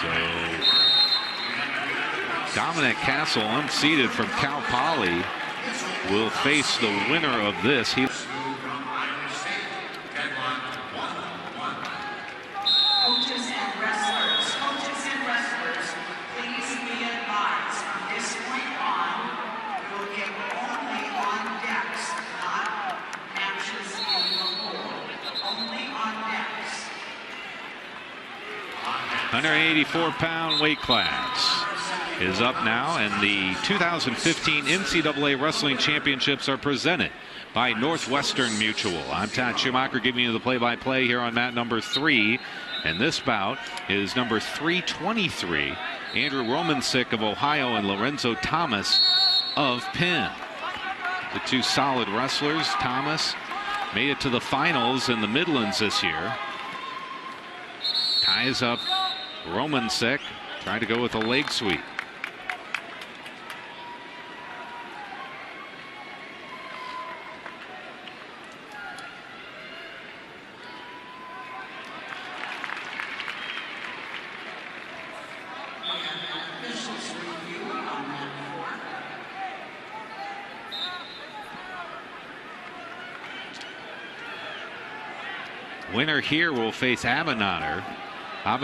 So Dominic Castle, unseeded from Cal Poly, will face the winner of this. The 184-pound weight class is up now, and the 2015 NCAA Wrestling Championships are presented by Northwestern Mutual. I'm Todd Schumacher giving you the play-by-play here on mat number 3, and this bout is number 323, Andrew Romancic of Ohio and Lorenzo Thomas of Penn. The two solid wrestlers. Thomas made it to the finals in the Midlands this year. Ties up Romancic, trying to go with a leg sweep. Winner here will face Abinader, of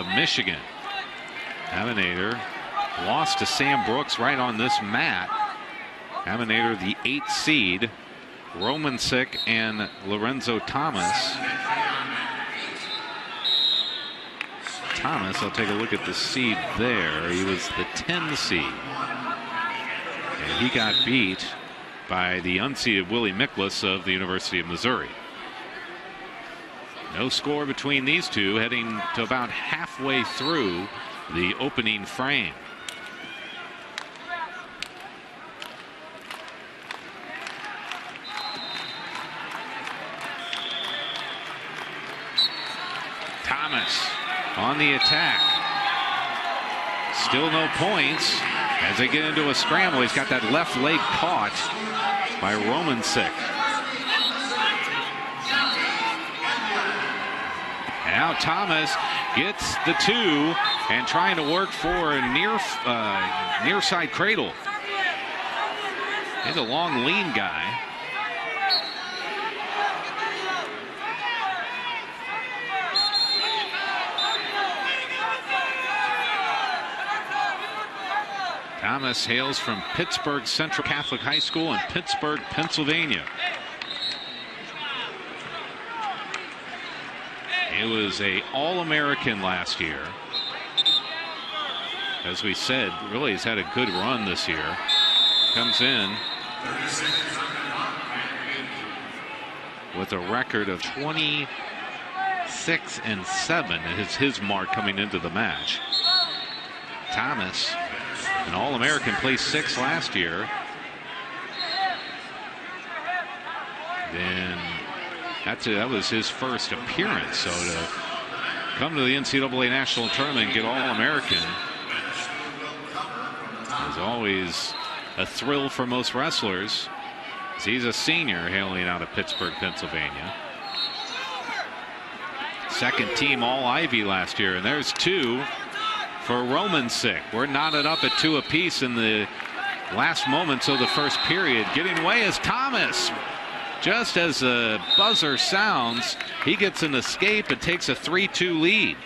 Michigan. Abinader lost to Sam Brooks right on this mat. Abinader, the 8th seed. Romancic and Lorenzo Thomas. I'll take a look at the seed there. He was the 10 seed. And he got beat by the unseeded Willie Miklas of the University of Missouri. No score between these two, heading to about halfway through the opening frame. Thomas on the attack. Still no points as they get into a scramble. He's got that left leg caught by Romancic. Now Thomas gets the 2 and trying to work for a near side cradle. He's a long, lean guy. Thomas hails from Pittsburgh Central Catholic High School in Pittsburgh, Pennsylvania. He was an All-American last year. As we said, really has had a good run this year. Comes in with a record of 26-7. Is his mark coming into the match. Thomas, an All-American, placed 6th last year. Then that was his first appearance. So to come to the NCAA National Tournament and get All-American is always a thrill for most wrestlers. He's a senior hailing out of Pittsburgh, Pennsylvania. Second team All-Ivy last year, and there's 2 for Romancic. We're knotted up at 2 apiece in the last moments of the first period. Getting away is Thomas. Just as the buzzer sounds, he gets an escape and takes a 3-2 lead.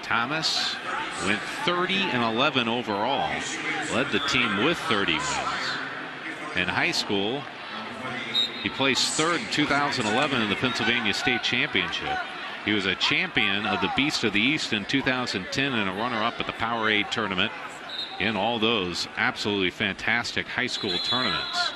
Thomas went 30-11 overall, led the team with 30 wins. In high school, he placed 3rd in 2011 in the Pennsylvania State Championship. He was a champion of the Beast of the East in 2010 and a runner-up at the Powerade tournament. In all those absolutely fantastic high school tournaments.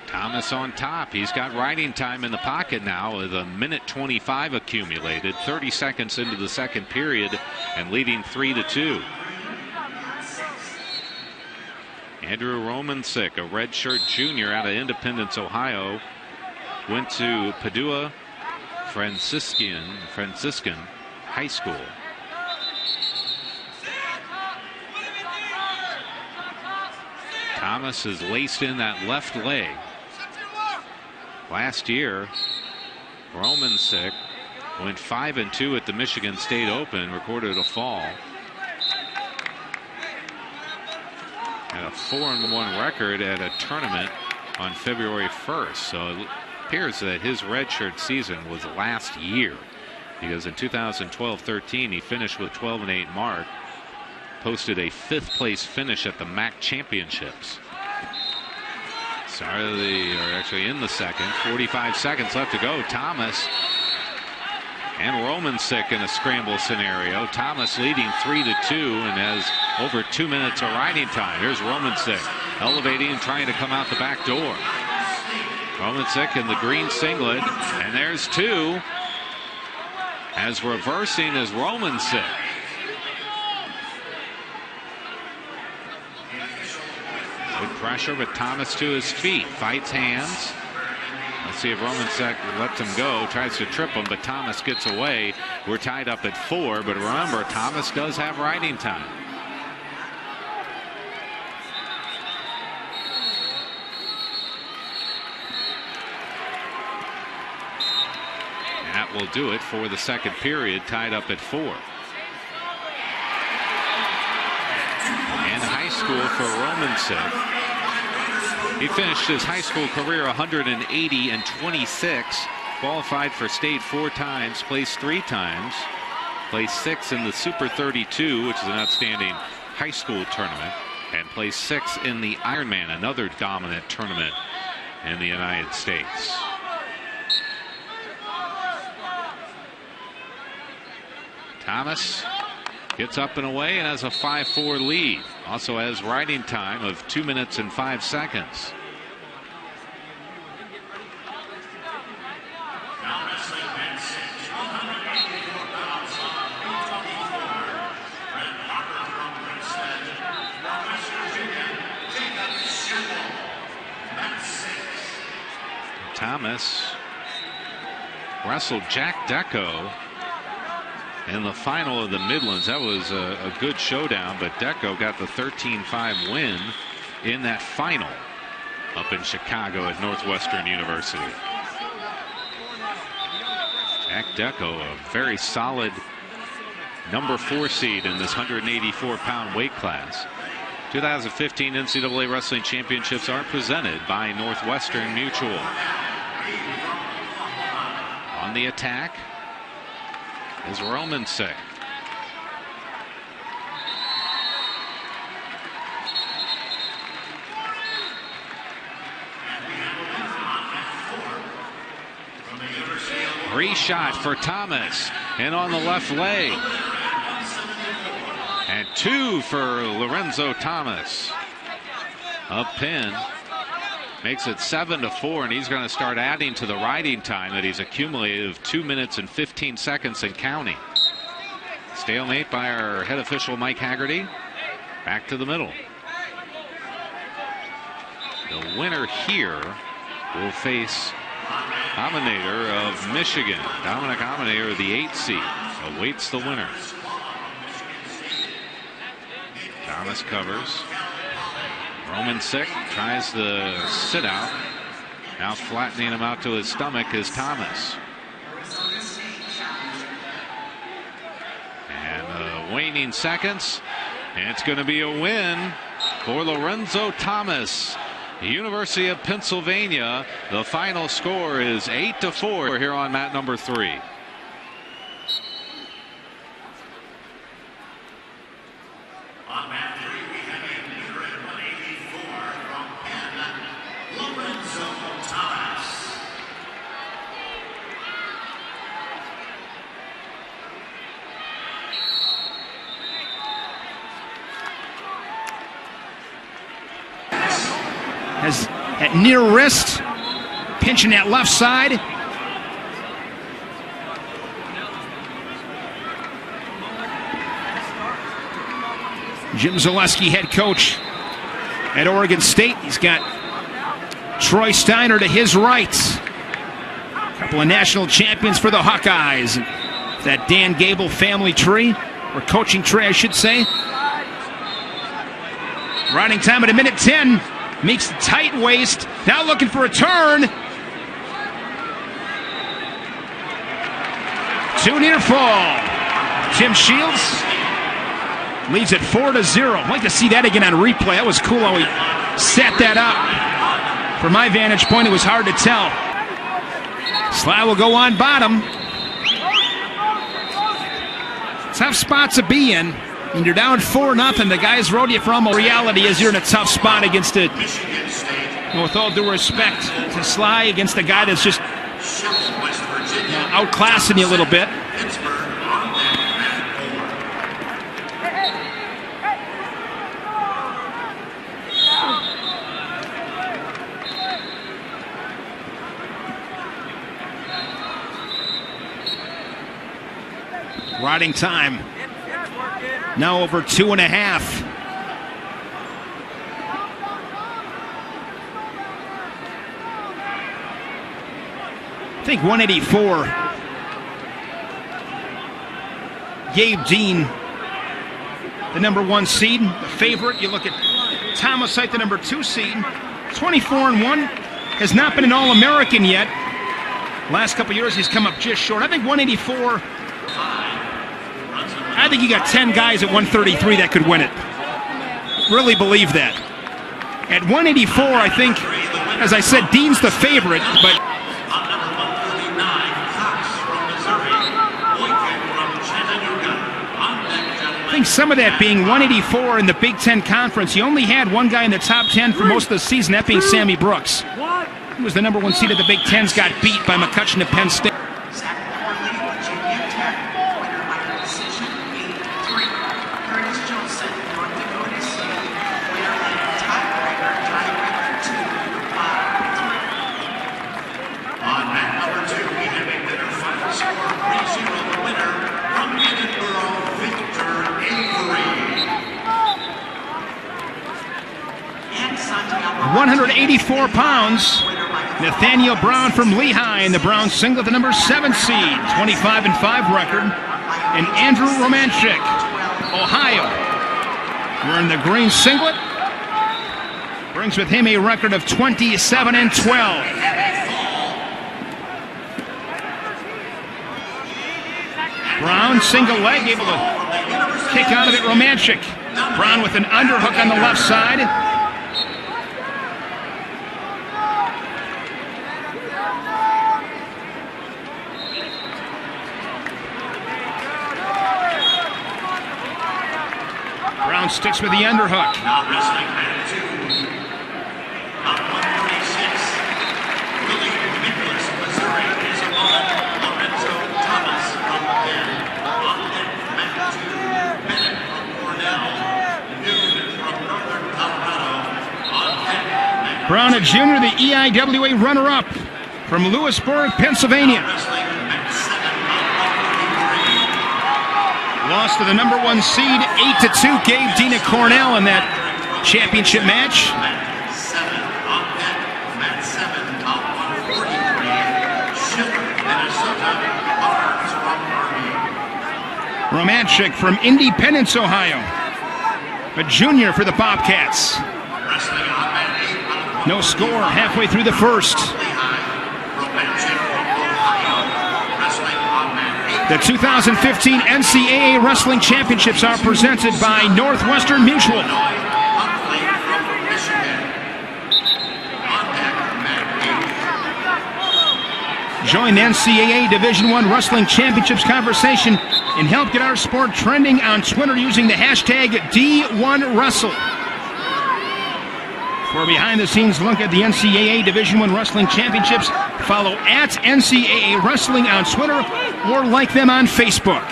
Thomas on top. He's got riding time in the pocket now with 1:25 accumulated, 30 seconds into the second period, and leading 3-2. Andrew Romancic, a redshirt junior out of Independence, Ohio, went to Padua Franciscan High School. Thomas has laced in that left leg. Last year, Romancic went 5-2 at the Michigan State Open, recorded a fall. And a 4-1 record at a tournament on February 1st. So it appears that his redshirt season was last year, because in 2012-13 he finished with 12-8 mark, posted a 5th place finish at the MAC Championships. Actually in the second, 45 seconds left to go. Thomas and Romancic in a scramble scenario. Thomas leading 3-2 and has over 2 minutes of riding time. Here's Romancic elevating and trying to come out the back door. Romancic in the green singlet, and there's 2. As reversing is Romancic. Good pressure, but Thomas to his feet, fights hands. Let's see if Romancic lets him go, tries to trip him, but Thomas gets away. We're tied up at 4, but remember, Thomas does have riding time. And that will do it for the second period, tied up at 4. In high school for Romancic, he finished his high school career 180-26, qualified for state 4 times, placed 3 times, placed 6th in the Super 32, which is an outstanding high school tournament, and placed 6th in the Ironman, another dominant tournament in the United States. Thomas gets up and away and has a 5-4 lead. Also has riding time of 2 minutes and 5 seconds. Thomas wrestled Jack Deco in the final of the Midlands. That was a good showdown, but Deco got the 13-5 win in that final up in Chicago at Northwestern University. Jack Deco, a very solid number 4 seed in this 184-pound weight class. 2015 NCAA Wrestling Championships are presented by Northwestern Mutual. On the attack is Romancic. Reshot for Thomas, and on the left leg. And 2 for Lorenzo Thomas. A pin. Makes it 7-4, and he's going to start adding to the riding time that he's accumulated of 2 minutes and 15 seconds and counting. Stalemate by our head official Mike Haggerty. Back to the middle. The winner here will face Aminator of Michigan. Dominic Aminator, the 8th seed, awaits the winner. Thomas covers. Romancic tries the sit out. Now flattening him out to his stomach is Thomas. And waning seconds. And it's going to be a win for Lorenzo Thomas. The University of Pennsylvania. The final score is 8-4 here on mat number 3. On mat 3, we have a leader at 184 from Penn, Lorenzo Thomas. Has that near wrist, pinching that left side. Jim Zaleski, head coach at Oregon State. He's got Troy Steiner to his right. A couple of national champions for the Hawkeyes. That Dan Gable family tree, or coaching tree, I should say. Riding time at 1:10. Meeks tight waist. Now looking for a turn. Too near fall. Tim Shields leads at 4-0. I'd like to see that again on replay. That was cool how he set that up. From my vantage point, it was hard to tell. Sly will go on bottom. Tough spot to be in. When you're down 4-0, the guys rode you from. Reality is you're in a tough spot against it. With all due respect to Sly, against a guy that's just outclassing you a little bit. Riding time now over 2.5. I think 184. Gabe Dean, the number 1 seed, the favorite. You look at Thomas Hite, the number 2 seed, 24-1, has not been an All-American yet. Last couple years he's come up just short. I think 184. I think you got 10 guys at 133 that could win it. Really believe that. At 184, I think, as I said, Dean's the favorite, but I think some of that being 184 in the Big Ten Conference. You only had one guy in the top 10 for most of the season, that being Sammy Brooks. He was the number 1 seed of the Big Ten's, got beat by McCutcheon at Penn State. £184. Nathaniel Brown from Lehigh in the Brown singlet, the number 7 seed, 25-5 record. And Andrew Romanchik, Ohio, wearing the green singlet, brings with him a record of 27-12. Brown, single leg, able to kick out of it. Romanchik. Brown with an underhook on the left side. Brown sticks with the underhook. Now wrestling at 2. On 136. William Nicholas, Missouri, his opponent, Lorenzo Thomas from Penn. On deck, Matt 2. Bennett from Cornell. Newman from Northern Colorado. On deck, Matt Brown, a junior, the EIWA runner-up from Lewisburg, Pennsylvania. Lost to the number 1 seed, 8-2. Gabe Dean at Cornell in that championship match. Matt 7 out 143. Schiller, Minnesota. Barnes from Army. Romanchik from Independence, Ohio. A junior for the Bobcats. Wrestling on mat 8. No score halfway through the first. Romanchik from Ohio. Wrestling on mat 8. The 2015 NCAA Wrestling Championships are presented by Northwestern Mutual. Join the NCAA Division I Wrestling Championships conversation and help get our sport trending on Twitter using the hashtag D1Wrestle. For a behind-the-scenes look at the NCAA Division I Wrestling Championships, follow at NCAA Wrestling on Twitter or like them on Facebook.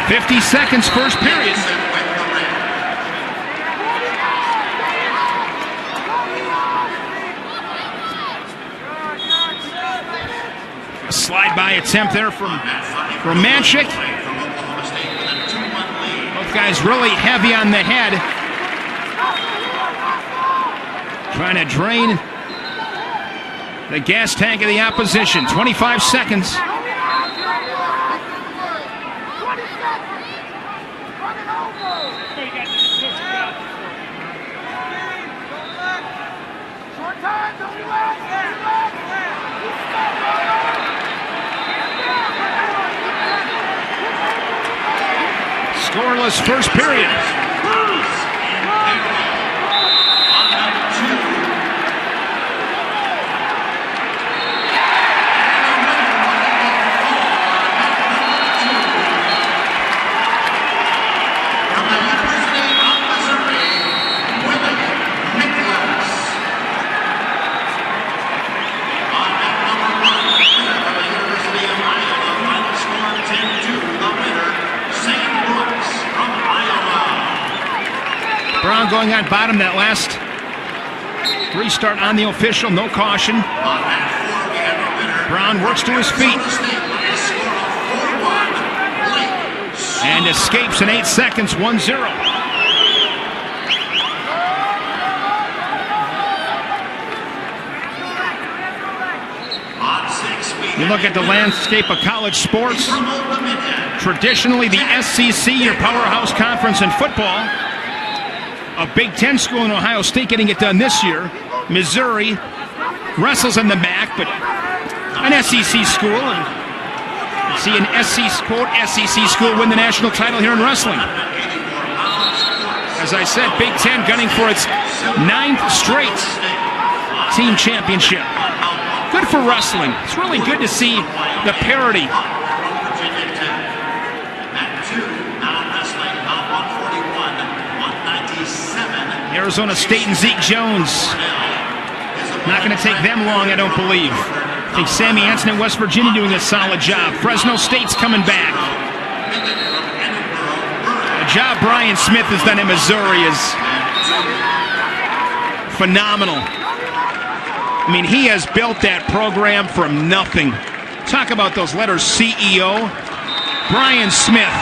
50 seconds, first period. A slide-by attempt there from Romanchik. Both guys really heavy on the head. Trying to drain the gas tank of the opposition. 25 seconds. Scoreless first period. Brown going on bottom that last restart on the official, no caution. Brown works to his feet and escapes in 8 seconds, 1-0. You look at the landscape of college sports. Traditionally, the SEC, your powerhouse conference in football. A Big Ten school in Ohio State getting it done this year. Missouri wrestles in the MAC, but an SEC school. And see an SEC school win the national title here in wrestling. As I said, Big Ten gunning for its 9th straight team championship. Good for wrestling. It's really good to see the parity. Arizona State and Zeke Jones. Not going to take them long, I don't believe. I think Sammy Hansen in West Virginia doing a solid job. Fresno State's coming back. The job Brian Smith has done in Missouri is phenomenal. I mean, he has built that program from nothing. Talk about those letters, CEO. Brian Smith,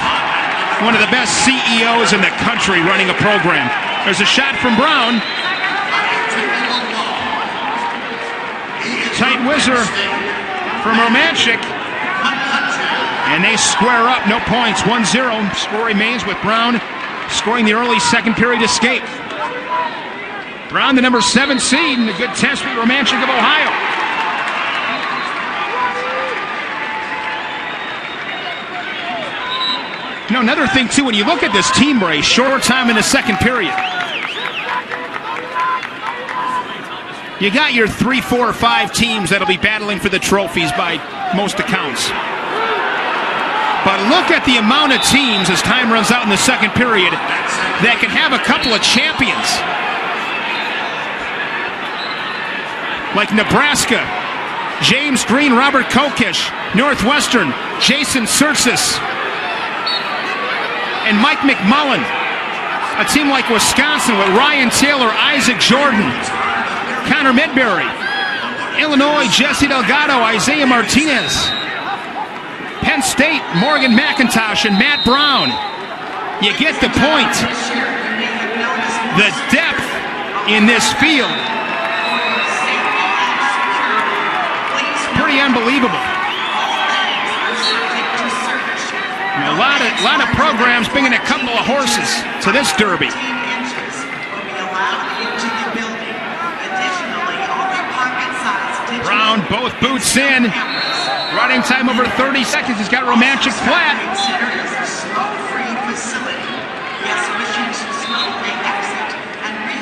one of the best CEOs in the country running a program. There's a shot from Brown. Tight whizzer from Romanchik. And they square up, no points, 1-0. Score remains with Brown scoring the early second period escape. Brown, the number 7 seed, and a good test with Romanchik of Ohio. You know, another thing, too, when you look at this team race, short time in the second period. You got your 3, 4, or 5 teams that'll be battling for the trophies by most accounts. But look at the amount of teams as time runs out in the second period that can have a couple of champions. Like Nebraska, James Green, Robert Kokesh. Northwestern, Jason Surtsis. And Mike McMullen. A team like Wisconsin with Ryan Taylor, Isaac Jordan, Connor Midbury. Illinois, Jesse Delgado, Isaiah Martinez. Penn State, Morgan McIntosh and Matt Brown. You get the point. The depth in this field. Pretty unbelievable. A lot of programs bringing a couple of horses to this derby. Brown, both boots in. Running time over 30 seconds. He's got Romanchik flat.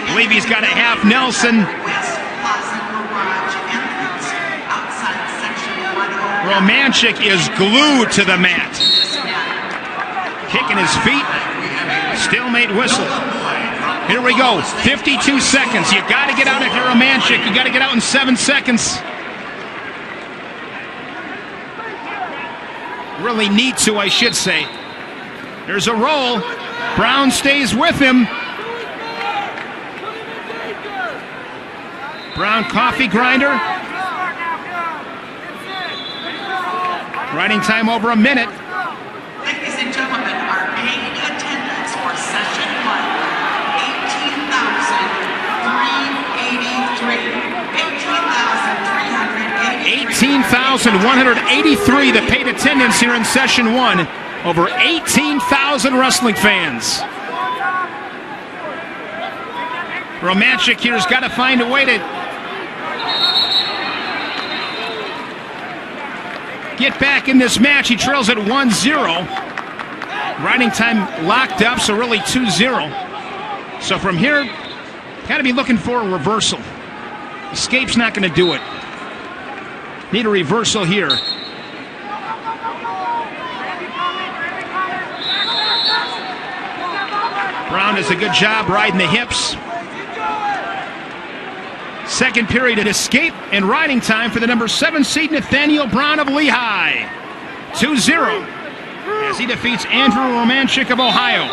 I believe he's got a half Nelson. Romanchik is glued to the mat. Kicking his feet. Stalemate whistle. Here we go. 52 seconds. You got to get out if you're Romanchik. You got to get out in 7 seconds. Really need to, I should say. There's a roll. Brown stays with him. Brown coffee grinder. Riding time over a minute. 18,183 that paid attendance here in session 1. Over 18,000 wrestling fans. Romanchik here's got to find a way to get back in this match. He trails at 1-0. Riding time locked up, so really 2-0. So from here, got to be looking for a reversal. Escape's not going to do it. Need a reversal here. Brown does a good job riding the hips. Second period at escape and riding time for the number 7 seed Nathaniel Brown of Lehigh. 2-0 as he defeats Andrew Romanchik of Ohio.